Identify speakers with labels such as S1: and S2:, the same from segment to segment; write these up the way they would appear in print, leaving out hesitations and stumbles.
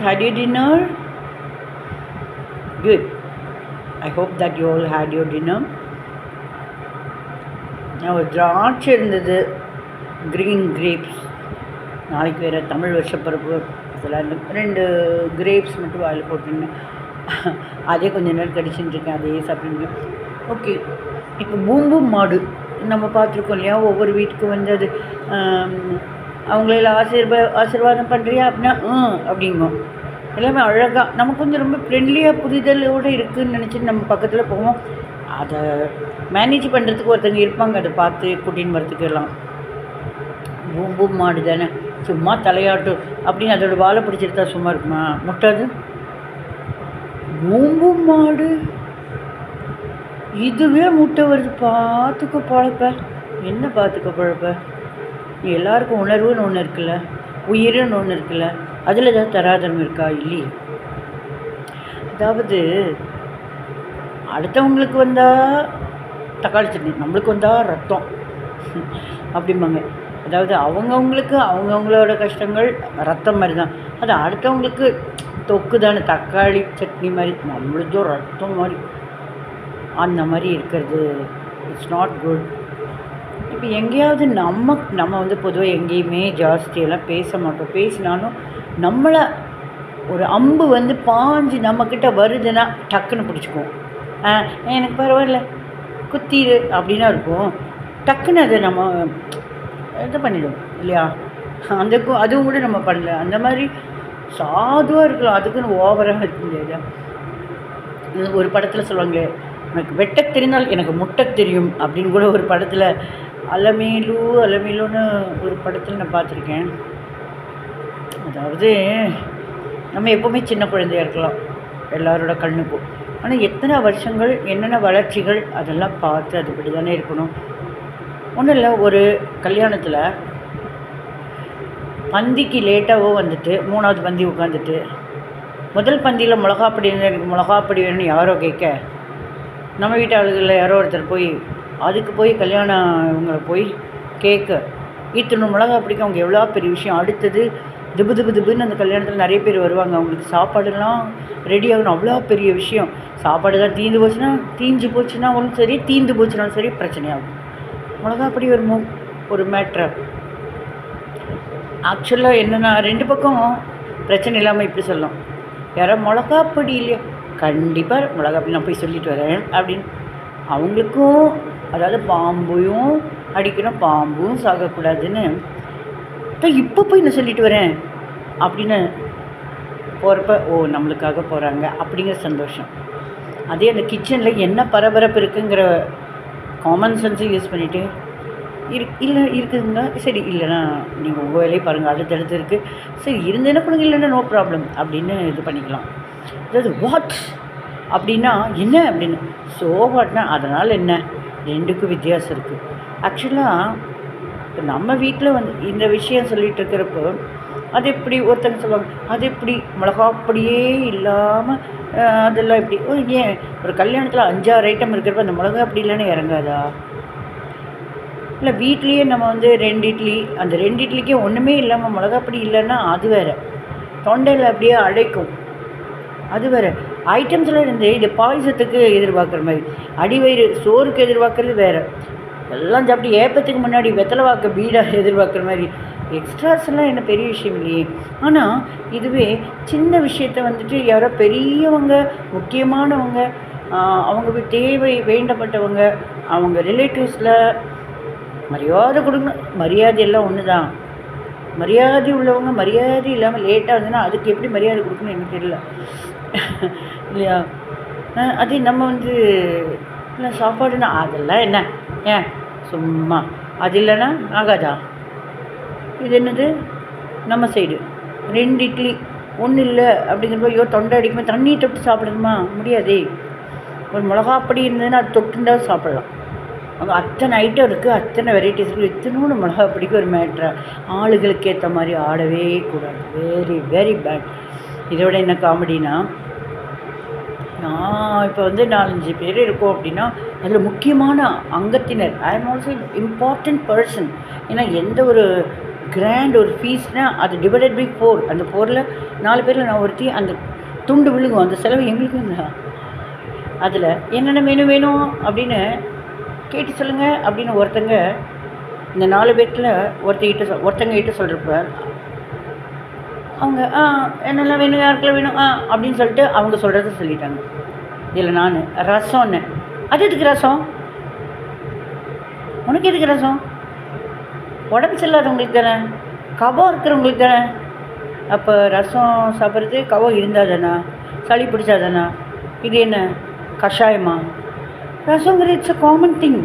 S1: Had your dinner? Good. I hope that you all had your dinner. ஒரு திராட்சை இருந்தது, green grapes. நாளைக்கு வேறு தமிழ் வருஷப்பிறப்பு. அதில் 2 கிரேப்ஸ் மட்டும் வாயில் போட்டுருந்தேன். அதே கொஞ்சம் நேரம் கடிச்சுட்டுருக்கேன், அதே சாப்பிட்டுருக்கேன். ஓகே, இப்போ பூம்பும் மாடு நம்ம பார்த்துருக்கோம் இல்லையா? ஒவ்வொரு வீட்டுக்கும் வந்து அது அவங்களெல்லாம் ஆசீர்வாதம் பண்ணுறியா அப்படின்னா அப்படிங்கும். எல்லாமே அழகாக நமக்கு கொஞ்சம் ரொம்ப ஃப்ரெண்ட்லியாக புரிதலோடு இருக்குதுன்னு நினச்சிட்டு நம்ம பக்கத்தில் போவோம். அதை மேனேஜ் பண்ணுறதுக்கு ஒருத்தங்க இருப்பாங்க, அதை பார்த்து கூட்டின்னு வரத்துக்கு எல்லாம். பூம்பும் மாடு தானே, சும்மா தலையாட்டும் அப்படின்னு அதோட வாழை பிடிச்சிருந்தா சும்மா இருக்குமா? முட்டாது. பூம்பும் மாடு இதுவே முட்டை வருது, பார்த்துக்க பழப்ப. என்ன பார்த்துக்க பழப்ப? எல்லாருக்கும் உணர்வுன்னு ஒன்று இருக்குல்ல, உயிர்னு ஒன்று இருக்குல்ல, அதில் ஏதாவது தராதரம் இருக்கா? இல்லையே. அதாவது அடுத்தவங்களுக்கு வந்தால் தக்காளி சட்னி, நம்மளுக்கு வந்தால் ரத்தம் அப்படிம்பாங்க. அதாவது அவங்கவுங்களுக்கு அவங்கவுங்களோட கஷ்டங்கள் ரத்தம் மாதிரி தான், அது அடுத்தவங்களுக்கு தொக்கு தானே, தக்காளி சட்னி மாதிரி. நம்மளுக்கும் ரத்தம் மாதிரி அந்த மாதிரி இருக்கிறது இட்ஸ் நாட் குட். இப்போ எங்கேயாவது நம்ம வந்து பொதுவாக எங்கேயுமே ஜாஸ்தியெல்லாம் பேச மாட்டோம். பேசினாலும் நம்மளை ஒரு அம்பு வந்து பாஞ்சு நம்மக்கிட்ட வருதுன்னா டக்குன்னு பிடிச்சிக்குவோம். எனக்கு பரவாயில்ல, குத்திடு அப்படின்னா இருக்கும். டக்குன்னு அதை நம்ம இது பண்ணிவிடுவோம் இல்லையா? அதுவும் கூட நம்ம பண்ணல. அந்த மாதிரி சாதுவாக இருக்கலாம், அதுக்குன்னு ஓவராக இருக்க முடியாது. ஒரு படத்தில் சொல்லுவாங்க, எனக்கு வெட்ட தெரிந்தால் எனக்கு முட்டை தெரியும் அப்படின்னு கூட ஒரு படத்தில், அலமேலுன்னு ஒரு படத்தில் நான் பார்த்துருக்கேன். அதாவது நம்ம எப்போவுமே சின்ன குழந்தையாக இருக்கலாம் எல்லாரோட கண்ணுக்கும். ஆனால் எத்தனை வருஷங்கள் என்னென்ன வளர்ச்சிகள் அதெல்லாம் பார்த்து அதுபடி தானே இருக்கணும். ஒன்றும் இல்லை, ஒரு கல்யாணத்தில் பந்திக்கு லேட்டாகவோ வந்துட்டு 3வது பந்தி உட்காந்துட்டு, முதல் பந்தியில் மிளகாப்பொடி இருந்தால் எனக்கு மிளகாப்பொடி வேணும்னு யாரோ கேட்க, நம்ம வீட்டு ஆளுகளில் யாரோ ஒருத்தர் போய் அதுக்கு போய் கல்யாணம் இவங்களை போய் கேட்க, இத்தனை மிளகா பிடிக்கும், அவங்க எவ்வளோ பெரிய விஷயம். அடுத்தது திபுன்னு அந்த கல்யாணத்தில் நிறைய பேர் வருவாங்க, அவங்களுக்கு சாப்பாடுலாம் ரெடி ஆகணும், அவ்வளோ பெரிய விஷயம். சாப்பாடு தான் தீஞ்சு போச்சுன்னா ஒன்றும் சரி, தீந்து போச்சுனாலும் சரி பிரச்சனையாகும். மிளகாப்பொடி ஒரு மேட்ரு. ஆக்சுவலாக என்னென்னா 2 பக்கம் பிரச்சனை இல்லாமல் இப்படி சொல்லலாம், யாரோ மிளகாப்பொடி இல்லையா, கண்டிப்பாக மிளகாப்பொடி நான் போய் சொல்லிட்டு வரேன் அப்படின்னு. அவங்களுக்கும் அதாவது பாம்பையும் அடிக்கணும், பாம்பும் சாகக்கூடாதுன்னு இப்போ போய் நான் சொல்லிட்டு வரேன் அப்படின்னு போகிறப்ப, நம்மளுக்காக போகிறாங்க அப்படிங்கிற சந்தோஷம். அதே அந்த கிச்சனில் என்ன பரபரப்பு இருக்குங்கிற காமன் சென்ஸை யூஸ் பண்ணிவிட்டு இல்லை இருக்குதுங்க, சரி இல்லைன்னா நீங்கள் உங்கள் வேலையை பாருங்கள், அடுத்தடுத்து இருக்குது, சரி இருந்தேன்னா கொடுங்க, இல்லைன்னா நோ ப்ராப்ளம் அப்படின்னு இது பண்ணிக்கலாம். அதாவது வாட் அப்படின்னா என்ன அப்படின்னு, ஸோ வாட்னா அதனால் என்ன, 2க்கும் வித்தியாசம் இருக்குது. ஆக்சுவலாக இப்போ நம்ம வீட்டில் வந்து இந்த விஷயம் சொல்லிகிட்டு இருக்கிறப்போ, அது எப்படி ஒருத்தங்க சொல்லுவாங்க, அது எப்படி மிளகாப்பொடியே இல்லாமல் அதெல்லாம் எப்படி, ஏன் ஒரு கல்யாணத்தில் 5-6 ஐட்டம் இருக்கிறப்ப அந்த மிளகாப்பொடி இல்லைன்னு இறங்காதா? இல்லை வீட்லேயே நம்ம வந்து 2 இட்லி, அந்த 2 இட்லிக்கே ஒன்றுமே இல்லாமல் மிளகாப்பொடி இல்லைன்னா அது வேறு, தொண்டையில் அப்படியே அடைக்கும், அது வேறு. ஐட்டம்ஸில் இருந்து இது பாயசத்துக்கு எதிர்பார்க்குற மாதிரி, அடிவயிறு சோறுக்கு எதிர்பார்க்குறது வேறு, எல்லாம் சாப்பிட்டு ஏப்பத்துக்கு முன்னாடி வெத்தலை வாக்க பீடாக எதிர்பார்க்குற மாதிரி. எக்ஸ்ட்ராஸ்லாம் என்ன பெரிய விஷயம் இல்லையே. ஆனால் இதுவே சின்ன விஷயத்தை வந்துட்டு யாரோ பெரியவங்க, முக்கியமானவங்க, அவங்க தேவை வேண்டப்பட்டவங்க, அவங்க ரிலேட்டிவ்ஸில் மரியாதை கொடுக்கணும். மரியாதை எல்லாம் ஒன்று தான். மரியாதை உள்ளவங்க மரியாதை இல்லாமல் லேட்டாக இருந்ததுன்னா அதுக்கு எப்படி மரியாதை கொடுக்கணும்னு எனக்கு தெரியல இல்லையா? அதே நம்ம வந்து இல்லை சாப்பாடுன்னா அதெல்லாம் என்ன, ஏன் சும்மா அது இல்லைன்னா ஆகாதா? இது என்னது நம்ம சைடு 2 இட்லி ஒன்றும் இல்லை அப்படிங்கிறப்போ, ஐயோ தொண்டை அடிக்குமே, தண்ணி தொட்டு சாப்பிடணுமா? முடியாதே. ஒரு மிளகாப்பொடி இருந்ததுன்னா அது தொட்டுண்டா சாப்பிட்லாம். அங்கே அத்தனை ஐட்டம் இருக்குது, அத்தனை வெரைட்டிஸ் இருக்குது, இத்தனோட மிளகாப்பொடிக்கு ஒரு மேட்ரா ஆளுகளுக்கு ஏற்ற மாதிரி ஆடவே கூடாது. Very very bad. இதோட என்ன காமெடினா, நான் இப்போ வந்து 4-5 பேர் இருக்கோம் அப்படின்னா அதில் முக்கியமான அங்கத்தினர், I am also important person. ஏன்னா எந்த ஒரு கிராண்ட் ஒரு ஃபீஸ்னால் அது டிவைடட் பை 4. அந்த 4ல் 4 பேரில் நான் ஒருத்தி அந்த துண்டு விழுகும். அந்த செலவு எங்களுக்கும் தான். அதில் என்னென்ன வேணும் அப்படின்னு கேட்டு சொல்லுங்கள் அப்படின்னு ஒருத்தங்க இந்த 4 பேர்த்தில் ஒருத்தங்க சொல்கிறப்ப அவங்க என்னெல்லாம் வேணும், யாருக்கெல்லாம் வேணும் அப்படின்னு சொல்லிட்டு அவங்க சொல்கிறத சொல்லிட்டாங்க. இதில் நான் ரசம்னு, அது எதுக்கு ரசம், உனக்கு எதுக்கு ரசம், உடம்பு சரியில்லாதவங்களுக்கு தானே, கபம் இருக்கிறவங்களுக்கு தானே. அப்போ ரசம் சாப்பிட்றது கபம் இருந்தால் தானே, சளி பிடிச்சா தானே, இது என்ன கஷாயமா? ரசங்கிறது இட்ஸ் அ காமன் திங்.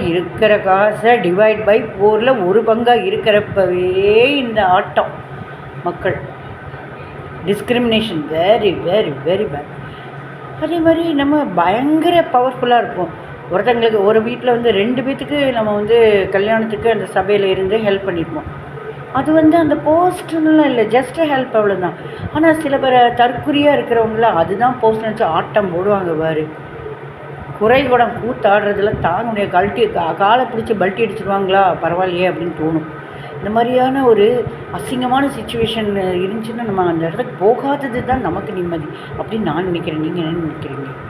S1: இருக்கிற காசை டிவைட் பை 4ல் ஒரு பங்காக இருக்கிறப்பவே இந்த ஆட்டம் மக்கள் discrimination very very very bad. அதே மாதிரி நம்ம பயங்கர பவர்ஃபுல்லாக இருப்போம். ஒருத்தங்களுக்கு ஒரு வீட்டில் 2 பேர்த்துக்கு நம்ம கல்யாணத்துக்கு அந்த சபையில் இருந்து ஹெல்ப் பண்ணியிருப்போம். அது அந்த போஸ்ட்லாம் இல்லை, ஜஸ்ட் ஹெல்ப் அவ்வளோதான். ஆனால் சில பேர் தற்குறியாக இருக்கிறவங்களாம் அதுதான் போஸ்ட் நினச்சி ஆட்டம் போடுவாங்க பாரு. குறைகுடம் கூத்தாடுறதுல தாங்க முடியாது. காலை பிடிச்சி பல்ட்டி அடிச்சிடுவாங்களா பரவாயில்லையே அப்படின்னு தோணும். இந்த மாதிரியான ஒரு அசிங்கமான சுச்சுவேஷன் இருந்துச்சுன்னா நம்ம அந்த இடத்துக்கு போகாதது தான் நமக்கு நிம்மதி அப்படின்னு நான் நினைக்கிறேன். நீங்கள் என்ன நினைக்கிறீங்க?